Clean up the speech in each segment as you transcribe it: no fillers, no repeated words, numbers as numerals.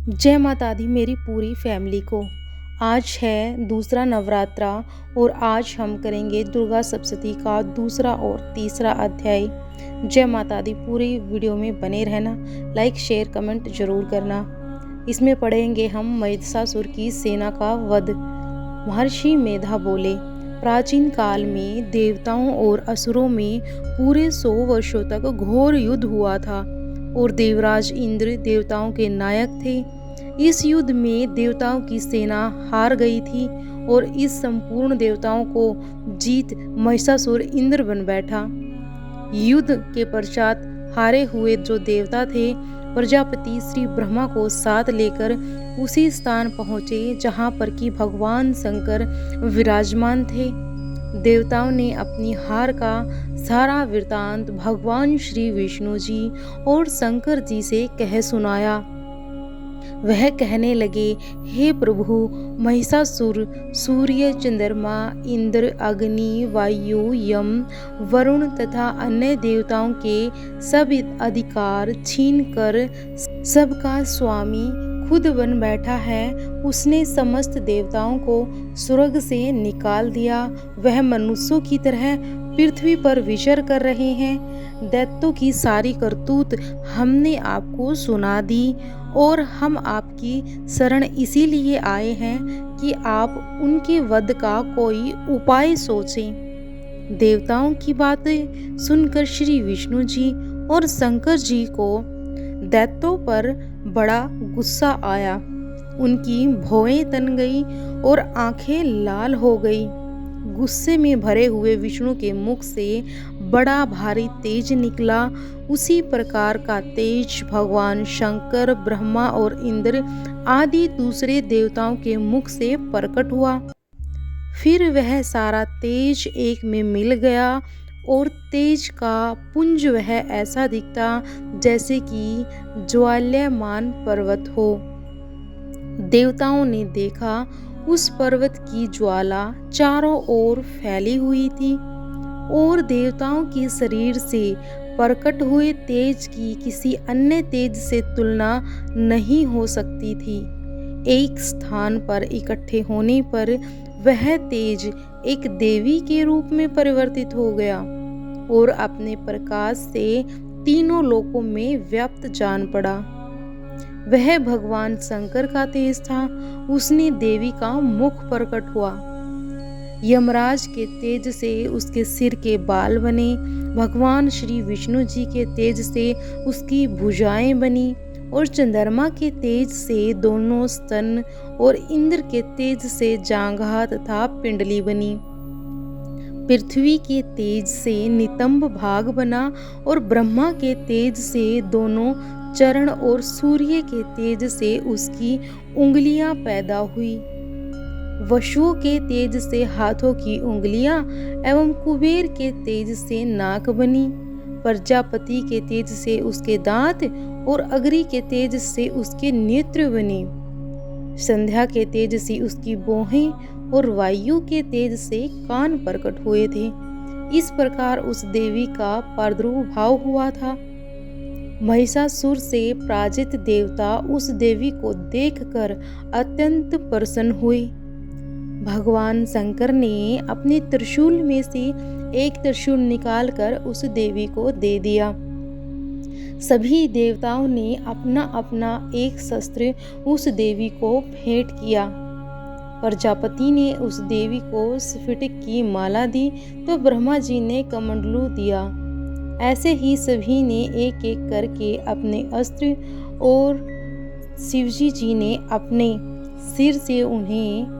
जय माता दी मेरी पूरी फैमिली को। आज है दूसरा नवरात्रा और आज हम करेंगे दुर्गा सप्तशती का दूसरा और तीसरा अध्याय। जय माता दी, पूरी वीडियो में बने रहना, लाइक शेयर कमेंट जरूर करना। इसमें पढ़ेंगे हम महिषासुर की सेना का वध। महर्षि मेधा बोले, प्राचीन काल में देवताओं और असुरों में पूरे 100 वर्षों तक घोर युद्ध हुआ था और देवराज इंद्र देवताओं के नायक थे। इस युद्ध में देवताओं की सेना हार गई थी और इस संपूर्ण देवताओं को जीत महिषासुर इंद्र बन बैठा। युद्ध के पश्चात हारे हुए जो देवता थे, प्रजापति श्री ब्रह्मा को साथ लेकर उसी स्थान पहुँचे जहाँ पर कि भगवान शंकर विराजमान थे। देवताओं ने अपनी हार का सारा वृतांत भगवान श्री विष्णु जी और शंकर जी से कह सुनाया। वह कहने लगे, हे प्रभु, महिषासुर सूर्य, चंद्रमा, इंद्र, अग्नि, वायु, यम, वरुण तथा अन्य देवताओं के सब अधिकार छीनकर सबका स्वामी खुद बन बैठा है। उसने समस्त देवताओं को स्वर्ग से निकाल दिया। वह मनुष्यों की तरह पृथ्वी पर विचर कर रहे हैं। दैत्यों की सारी करतूत हमने आपको सुना दी और हम आपकी शरण इसीलिए आए हैं कि आप उनके वध का कोई उपाय सोचें। देवताओं की बातें सुनकर श्री विष्णु जी और शंकर जी को दैत्यों पर बड़ा गुस्सा आया। उनकी भौहें तन गई और आंखें लाल हो गई। गुस्से में भरे हुए विष्णु के मुख से बड़ा भारी तेज निकला। उसी प्रकार का तेज भगवान शंकर, ब्रह्मा और इंद्र आदि दूसरे देवताओं के मुख से प्रकट हुआ। फिर वह सारा तेज एक में मिल गया और तेज का पुंज वह ऐसा दिखता जैसे कि ज्वाल्यमान पर्वत हो। देवताओं ने देखा उस पर्वत की ज्वाला चारों ओर फैली हुई थी और देवताओं के शरीर से प्रकट हुए तेज की किसी अन्य तेज से तुलना नहीं हो सकती थी। एक स्थान पर इकट्ठे होने पर वह तेज एक देवी के रूप में परिवर्तित हो गया और अपने प्रकाश से तीनों लोकों में व्याप्त जान पड़ा। वह भगवान शंकर का तेज था। उसने देवी का मुख प्रकट हुआ। यमराज के तेज से उसके सिर के बाल बने। भगवान श्री विष्णु जी के तेज से उसकी भुजाएं बनी और चंद्रमा के तेज से दोनों स्तन और इंद्र के तेज से जांघा तथा पिंडली बनी। पृथ्वी के तेज से नितंब भाग बना और ब्रह्मा के तेज से दोनों चरण और सूर्य के तेज से उसकी उंगलियां पैदा हुई। वसुओं के तेज से हाथों की उंगलियां एवं कुबेर के तेज से नाक बनी। प्रजापति के तेज से उसके दांत और अग्नि के तेज से उसके नेत्र बने। संध्या के तेज से उसकी भौहें और वायु के तेज से कान प्रकट हुए थे। इस प्रकार उस देवी का प्रादुर्भाव हुआ था। महिषासुर से पराजित देवता उस देवी को देखकर अत्यंत प्रसन्न हुए। भगवान शंकर ने अपने त्रिशूल में से एक त्रिशूल निकालकर उस देवी को दे दिया। सभी देवताओं ने अपना अपना एक शस्त्र उस देवी को भेंट किया। प्रजापति ने उस देवी को स्फटिक की माला दी तो ब्रह्मा जी ने कमंडलू दिया। ऐसे ही सभी ने एक एक करके अपने अस्त्र और शिवजी जी ने अपने सिर से उन्हें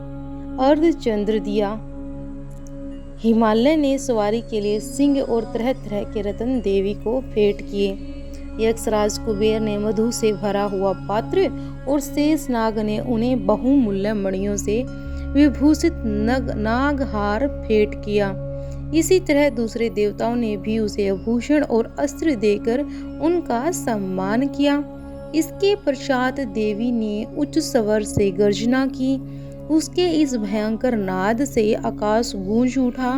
अर्धचंद्र दिया। हिमालय ने सवारी के लिए सिंह और तरह तरह के रत्न देवी को भेंट किए। यक्षराज कुबेर ने मधु से भरा हुआ पात्र और शेषनाग ने उन्हें बहुमूल्य मणियों से विभूषित नागहार भेंट किया। इसी तरह दूसरे देवताओं ने भी उसे आभूषण और अस्त्र देकर उनका सम्मान किया। इसके पश्चात देवी ने उच्च स्वर से गर्जना की। उसके इस भयंकर नाद से आकाश गूंज उठा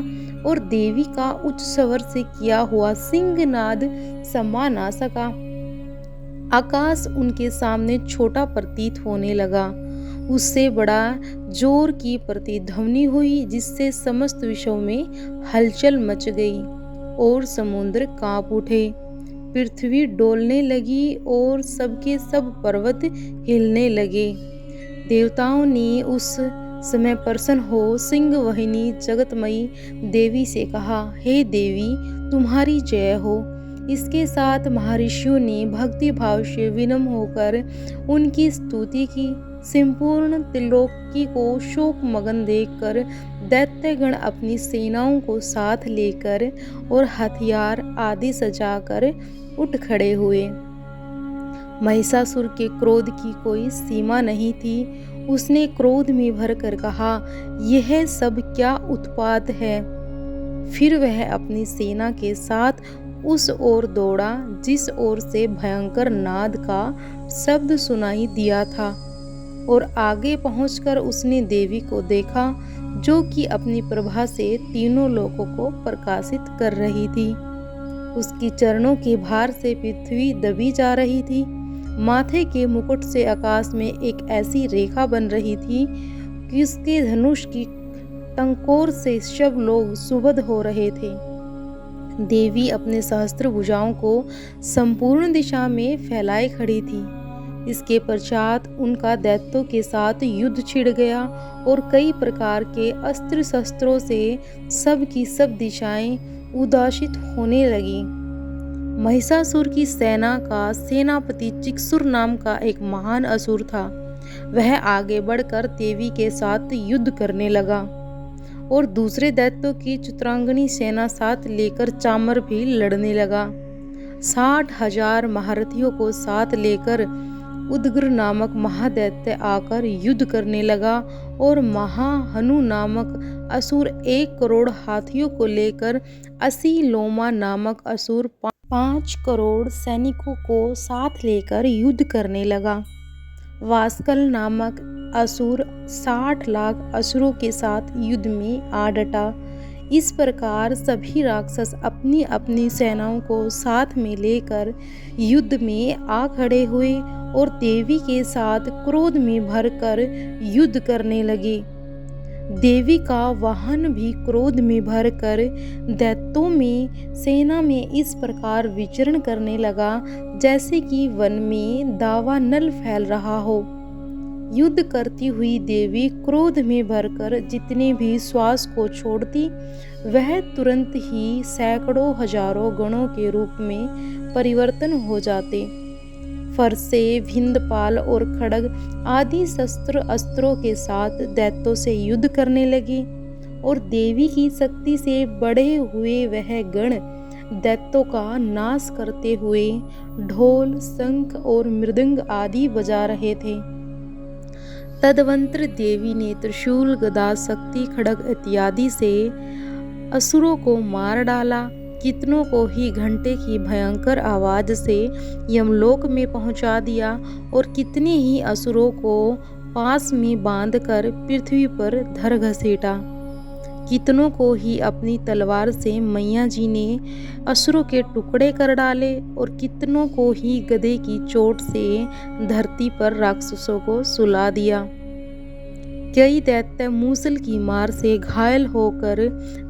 और देवी का उच्च स्वर से किया हुआ सिंहनाद समा ना सका। आकाश उनके सामने छोटा प्रतीत होने लगा। उससे बड़ा जोर की प्रतिध्वनि हुई, जिससे समस्त विश्व में हलचल मच गई और समुद्र कांप उठे। पृथ्वी डोलने लगी और सबके सब पर्वत हिलने लगे। देवताओं ने उस समय प्रसन्न हो सिंह वाहिनी जगतमयी देवी से कहा, हे देवी, तुम्हारी जय हो। इसके साथ महर्षियों ने भक्ति भाव से विनम्र होकर उनकी स्तुति की। संपूर्ण त्रिलोकी को शोक मगन देखकर दैत्यगण अपनी सेनाओं को साथ लेकर और हथियार आदि सजाकर उठ खड़े हुए। महिषासुर के क्रोध की कोई सीमा नहीं थी। उसने क्रोध में भरकर कहा, यह सब क्या उत्पात है। फिर वह अपनी सेना के साथ उस ओर दौड़ा जिस ओर से भयंकर नाद का शब्द सुनाई दिया था, और आगे पहुंचकर उसने देवी को देखा, जो कि अपनी प्रभा से तीनों लोकों को प्रकाशित कर रही थी। उसकी चरणों के भार से पृथ्वी दबी जा रही थी। माथे के मुकुट से आकाश में एक ऐसी रेखा बन रही थी कि उसके धनुष की टंकोर से सब लोग सुबद हो रहे थे। देवी अपने सहस्त्र भुजाओं को संपूर्ण दिशा में फैलाए खड़ी थी। इसके पश्चात उनका दैत्यों के साथ युद्ध छिड़ गया और कई प्रकार के अस्त्र शस्त्रों से सब की सब दिशाएं उदासित होने लगी। महिषासुर की सेना का सेनापति चिक्सुर नाम का एक महान असुर था। वह आगे बढ़कर देवी के साथ युद्ध करने लगा और दूसरे दैत्यों की चित्रांगनी सेना साथ लेकर चामर भी लड़ने लगा। 60,000 महारथियों को साथ लेकर उदग्र नामक महादैत्य आकर युद्ध करने लगा और महाहनु नामक असुर 1 करोड़ हाथियों को लेकर 80 लोमा नामक असुर 5 करोड़ सैनिकों को साथ लेकर युद्ध करने लगा। वास्कल नामक असुर 60 लाख असुरों के साथ युद्ध में आ डटा। इस प्रकार सभी राक्षस अपनी अपनी सेनाओं को साथ में लेकर युद्ध में आ खड़े हुए और देवी के साथ क्रोध में भरकर युद्ध करने लगे। देवी का वाहन भी क्रोध में भरकर दैत्यों में सेना में इस प्रकार विचरण करने लगा, जैसे कि वन में दावानल फैल रहा हो। युद्ध करती हुई देवी क्रोध में भरकर जितने भी श्वास को छोड़ती, वह तुरंत ही सैकड़ों हजारों गणों के रूप में परिवर्तन हो जाते। फरसे, भिंदपाल और खड्ग आदि शस्त्र अस्त्रों के साथ दैत्यों से युद्ध करने लगे और देवी की शक्ति से बढ़े हुए वह गण दैत्यों का नाश करते हुए ढोल, शंख और मृदंग आदि बजा रहे थे। तदवंतर देवी ने त्रिशूल, गदा, शक्ति, खड्ग इत्यादि से असुरों को मार डाला। कितनों को ही घंटे की भयंकर आवाज से यमलोक में पहुंचा दिया और कितने ही असुरों को पास में बांधकर पृथ्वी पर धर घसीटा। कितनों को ही अपनी तलवार से मैया जी ने असुरों के टुकड़े कर डाले और कितनों को ही गदे की चोट से धरती पर राक्षसों को सुला दिया। कई दैत्य मूसल की मार से घायल होकर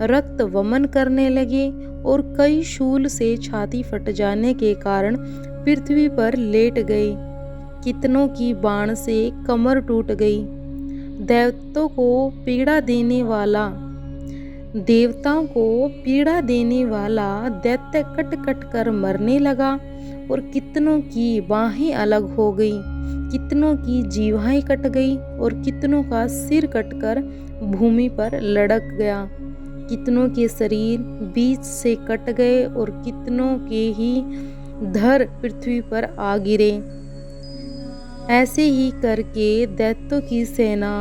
रक्त वमन करने लगे और कई शूल से छाती फट जाने के कारण पृथ्वी पर लेट गए। कितनों की बाण से कमर टूट गई। देवताओं को पीड़ा देने वाला दैत्य कट कट कर मरने लगा और कितनों की बाहें अलग हो गई, कितनों की जीवाएं कट गई और कितनों का सिर कटकर भूमि पर लड़क गया। कितनों के शरीर बीच से कट गए और कितनों के ही धड़ पृथ्वी पर आ गिरे। ऐसे ही करके दैत्यों की सेना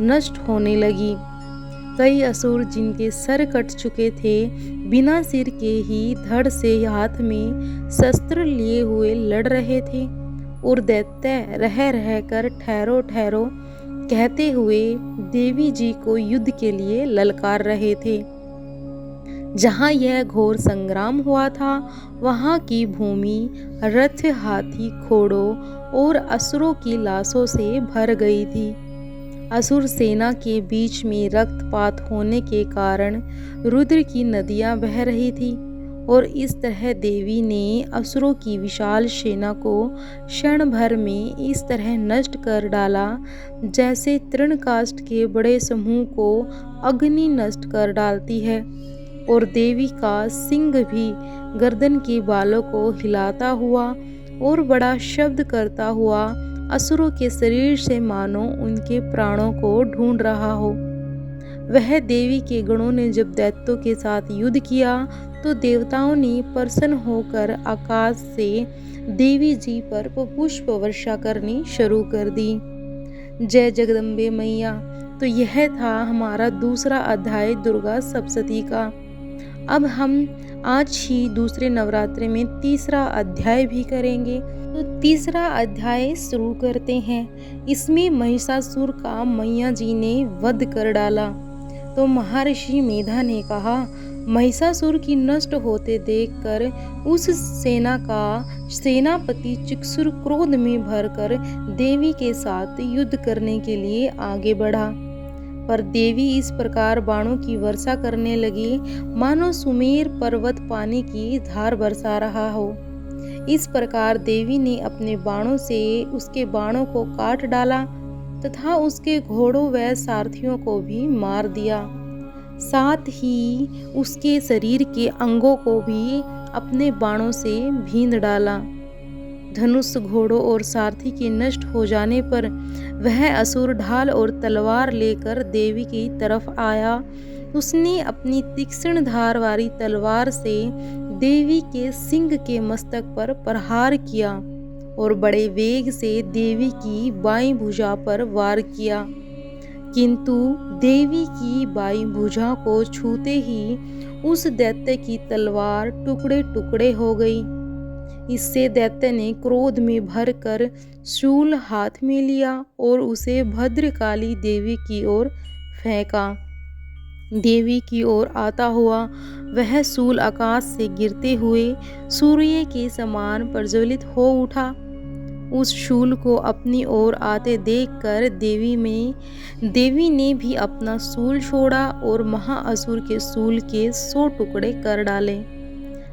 नष्ट होने लगी। कई असुर जिनके सर कट चुके थे, बिना सिर के ही धड़ से हाथ में शस्त्र लिए हुए लड़ रहे थे और दैत्य रह रहकर ठहरो ठहरो कहते हुए देवी जी को युद्ध के लिए ललकार रहे थे। जहाँ यह घोर संग्राम हुआ था वहाँ की भूमि रथ, हाथी, घोड़ों और असुरों की लाशों से भर गई थी। असुर सेना के बीच में रक्तपात होने के कारण रुद्र की नदियां बह रही थी और इस तरह देवी ने असुरों की विशाल सेना को क्षण भर में इस तरह नष्ट कर डाला जैसे तृणकाष्ठ के बड़े समूह को अग्नि नष्ट कर डालती है। और देवी का सिंह भी गर्दन के बालों को हिलाता हुआ और बड़ा शब्द करता हुआ असुरों के शरीर से मानो उनके प्राणों को ढूंढ रहा हो। वह देवी के गणों ने जब दैत्यों के साथ युद्ध किया तो देवताओं ने प्रसन्न होकर आकाश से देवी जी पर पुष्प वर्षा करनी शुरू कर दी। जय जगदम्बे मैया। तो यह था हमारा दूसरा अध्याय दुर्गा सप्तशती का। अब हम आज ही दूसरे नवरात्रि में तीसरा अध्याय भी करेंगे। तो तीसरा अध्याय शुरू करते हैं। इसमें महिषासुर का मैया जी ने वध कर डाला। तो महर्षि मेधा ने कहा, महिषासुर की नष्ट होते देखकर उस सेना का सेनापति चिक्षुर क्रोध में भरकर देवी के साथ युद्ध करने के लिए आगे बढ़ा। पर देवी इस प्रकार बाणों की वर्षा करने लगी मानो सुमेर पर्वत पानी की धार बरसा रहा हो। इस प्रकार देवी ने अपने बाणों से उसके बाणों को काट डाला तथा उसके घोड़ों व सारथियों को भी मार दिया। साथ ही उसके शरीर के अंगों को भी अपने बाणों से भींद डाला। धनुष, घोड़ों और सारथी के नष्ट हो जाने पर वह असुर ढाल और तलवार लेकर देवी की तरफ आया। उसने अपनी तीक्ष्ण धार वाली तलवार से देवी के सिंह के मस्तक पर प्रहार किया और बड़े वेग से देवी की बाईं भुजा पर वार किया। किंतु देवी की बाईं भुजा को छूते ही उस दैत्य की तलवार टुकड़े टुकड़े हो गई। इससे दैत्य ने क्रोध में भरकर शूल हाथ में लिया और उसे भद्रकाली देवी की ओर फेंका। देवी की ओर आता हुआ वह शूल आकाश से गिरते हुए सूर्य के समान प्रज्वलित हो उठा। उस शूल को अपनी ओर आते देखकर देवी ने भी अपना शूल छोड़ा और महाअसुर के शूल के 100 टुकड़े कर डाले।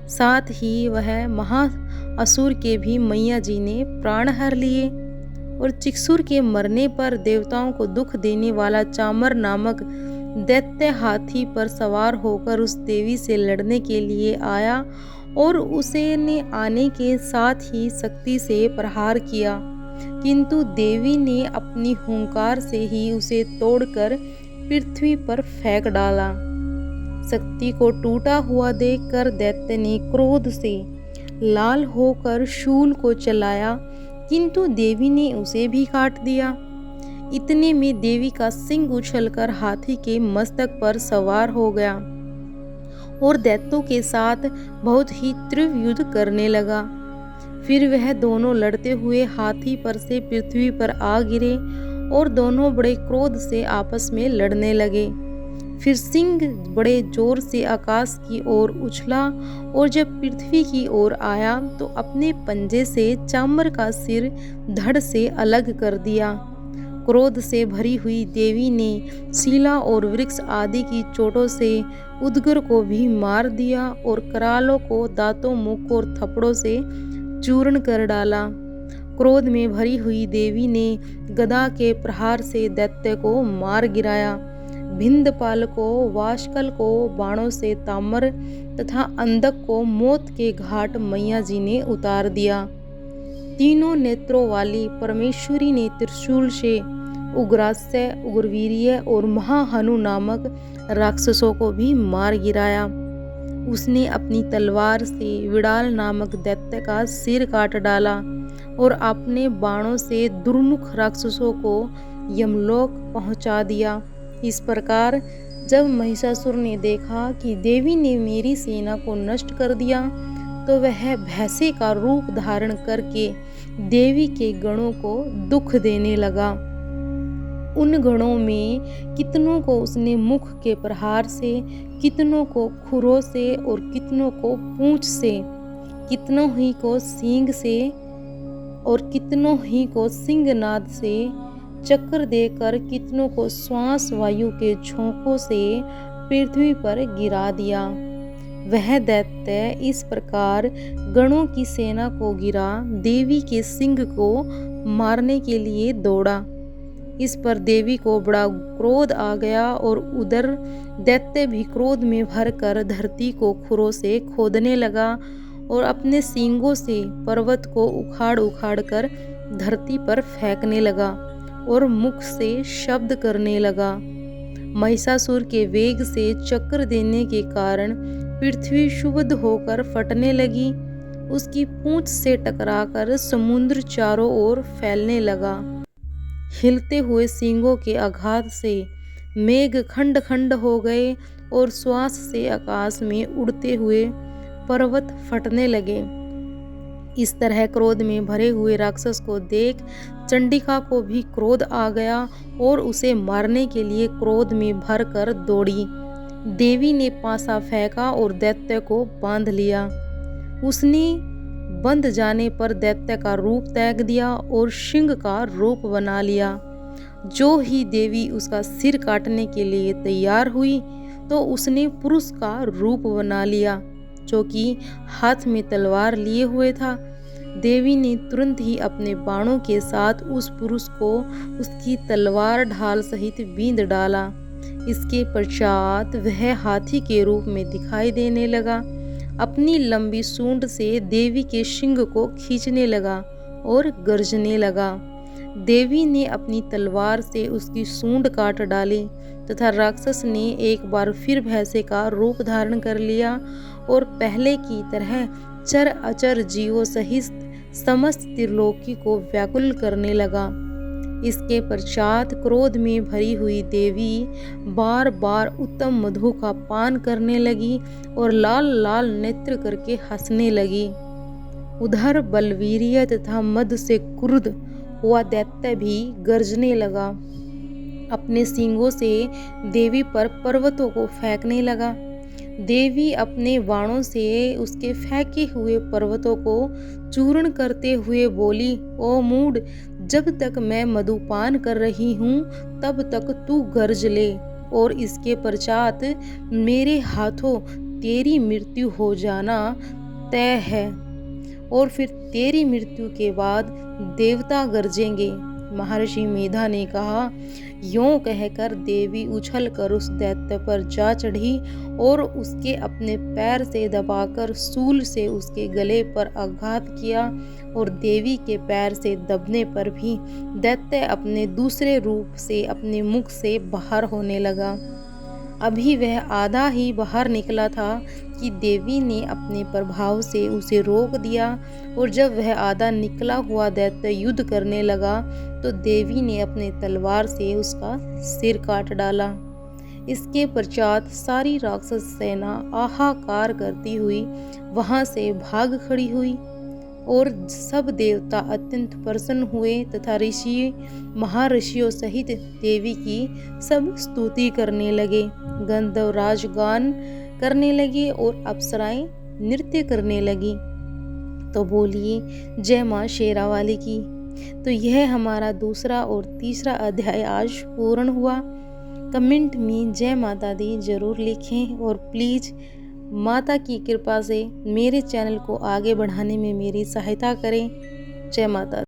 साथ ही वह महाअसुर के भी मैया जी ने प्राण हर लिए। और चिक्षुर के मरने पर देवताओं को दुख देने वाला चामर नामक दैत्य हाथी पर सवार होकर उस देवी से लड़ने के लिए आया और उसे ने आने के साथ ही शक्ति से प्रहार किया। किंतु देवी ने अपनी हुंकार से ही उसे तोड़कर पृथ्वी पर फेंक डाला। शक्ति को टूटा हुआ देखकर दैत्य ने क्रोध से लाल होकर शूल को चलाया, किंतु देवी ने उसे भी काट दिया। इतने में देवी का सिंह उछलकर हाथी के मस्तक पर सवार हो गया और दैत्यों के साथ बहुत ही तीव्र युद्ध करने लगा। फिर वह दोनों लड़ते हुए हाथी पर से पृथ्वी पर आ गिरे और दोनों बड़े क्रोध से आपस में लड़ने लगे। फिर सिंह बड़े जोर से आकाश की ओर उछला और जब पृथ्वी की ओर आया तो अपने पंजे से चामर का सिर धड़ से अलग कर दिया। क्रोध से भरी हुई देवी ने शिला और वृक्ष आदि की चोटों से उदगर को भी मार दिया और करालों को दांतों, मुख और थप्पड़ों से चूर्ण कर डाला। क्रोध में भरी हुई देवी ने गदा के प्रहार से दैत्य को मार गिराया। भिंदपाल को, वाशकल को बाणों से ताम्र तथा अंधक को मौत के घाट मैया जी ने उतार दिया। तीनों नेत्रों वाली परमेश्वरी ने त्रिशूल से उग्रास्य, उग्रवीर्य और महाहनु नामक राक्षसों को भी मार गिराया। उसने अपनी तलवार से विडाल नामक दैत्य का सिर काट डाला और अपने बाणों से दुर्मुख राक्षसों को यमलोक पहुंचा दिया। इस प्रकार जब महिषासुर ने देखा कि देवी ने मेरी सेना को नष्ट कर दिया तो वह भैंसे का रूप धारण करके देवी के गणों को दुख देने लगा। उन गणों में कितनों को उसने मुख के प्रहार से, कितनों को खुरों से और कितनों को पूंछ से, कितनों ही को सींग से और कितनों ही को सिंहनाद से, चक्कर देकर कितनों को श्वास वायु के झोंकों से पृथ्वी पर गिरा दिया। वह दैत्य इस प्रकार गणों की सेना को गिरा, देवी के सिंह को मारने के लिए दौड़ा। इस पर देवी को बड़ा क्रोध आ गया और उधर दैत्य भी क्रोध में भरकर धरती को खुरों से खोदने लगा और अपने सींगों से पर्वत को उखाड़ उखाड़ कर धरती पर फेंकने लगा और मुख से शब्द करने लगा। महिषासुर के वेग से चक्कर देने के कारण पृथ्वी क्षुब्ध होकर फटने लगी। उसकी पूंछ से टकराकर समुद्र चारों ओर फैलने लगा। हिलते हुए सींगों के आघात से मेघ खंड खंड हो गए और श्वास से आकाश में उड़ते हुए पर्वत फटने लगे। इस तरह क्रोध में भरे हुए राक्षस को देख चंडिका को भी क्रोध आ गया और उसे मारने के लिए क्रोध में भरकर दौड़ी। देवी ने पासा फेंका और दैत्य को बांध लिया। उसने बंध जाने पर दैत्य का रूप त्याग दिया और सिंह का रूप बना लिया। जो ही देवी उसका सिर काटने के लिए तैयार हुई तो उसने पुरुष का रूप बना लिया, जो कि हाथ में तलवार लिए हुए था। देवी ने तुरंत ही अपने बाणों के साथ उस पुरुष को उसकी तलवार ढाल सहित बींध डाला। इसके पश्चात वह हाथी के रूप में दिखाई देने लगा। अपनी लंबी सूंड से देवी के सिंग को खींचने लगा और गर्जने लगा। देवी ने अपनी तलवार से उसकी सूंड काट डाली तथा राक्षस ने एक बार फिर भैंसे का रूप धारण कर लिया और पहले की तरह चर अचर जीवों सहित समस्त त्रिलोकी को व्याकुल करने लगा। इसके पश्चात क्रोध में भरी हुई देवी बार बार उत्तम मधु का पान करने लगी और लाल लाल नेत्र करके हंसने लगी। उधर बलवीर्य तथा मद से क्रुद्ध हुआ दैत्य भी गर्जने लगा। अपने सींगों से देवी पर पर्वतों को फेंकने लगा। देवी अपने बाणों से उसके फेंके हुए पर्वतों को चूर्ण करते हुए बोली, ओ मूढ़, जब तक मैं मधुपान कर रही हूँ तब तक तू गर्ज ले और इसके पश्चात मेरे हाथों तेरी मृत्यु हो जाना तय है और फिर तेरी मृत्यु के बाद देवता गरजेंगे। महर्षि मेधा ने कहा। यों कहकर देवी उछल कर उस दैत्य पर जा चढ़ी और उसके अपने पैर से दबाकर सूल से उसके गले पर आघात किया और देवी के पैर से दबने पर भी दैत्य अपने दूसरे रूप से अपने मुख से बाहर होने लगा। अभी वह आधा ही बाहर निकला था कि देवी ने अपने प्रभाव से उसे रोक दिया और जब वह आधा निकला हुआ दैत्य युद्ध करने लगा तो देवी ने अपने तलवार से उसका सिर काट डाला। इसके पश्चात सारी राक्षस सेना आहाकार करती हुई वहां से भाग खड़ी हुई और सब देवता अत्यंत प्रसन्न हुए तथा ऋषि महर्षियों सहित देवी की सब स्तुति करने लगे। गंधर्वराज गान करने लगे और अप्सराएं नृत्य करने लगी। तो बोलिए जय माँ शेरावाली की। तो यह हमारा दूसरा और तीसरा अध्याय आज पूर्ण हुआ। कमेंट में जय माता दी जरूर लिखें और प्लीज़ माता की कृपा से मेरे चैनल को आगे बढ़ाने में मेरी सहायता करें। जय माता दी।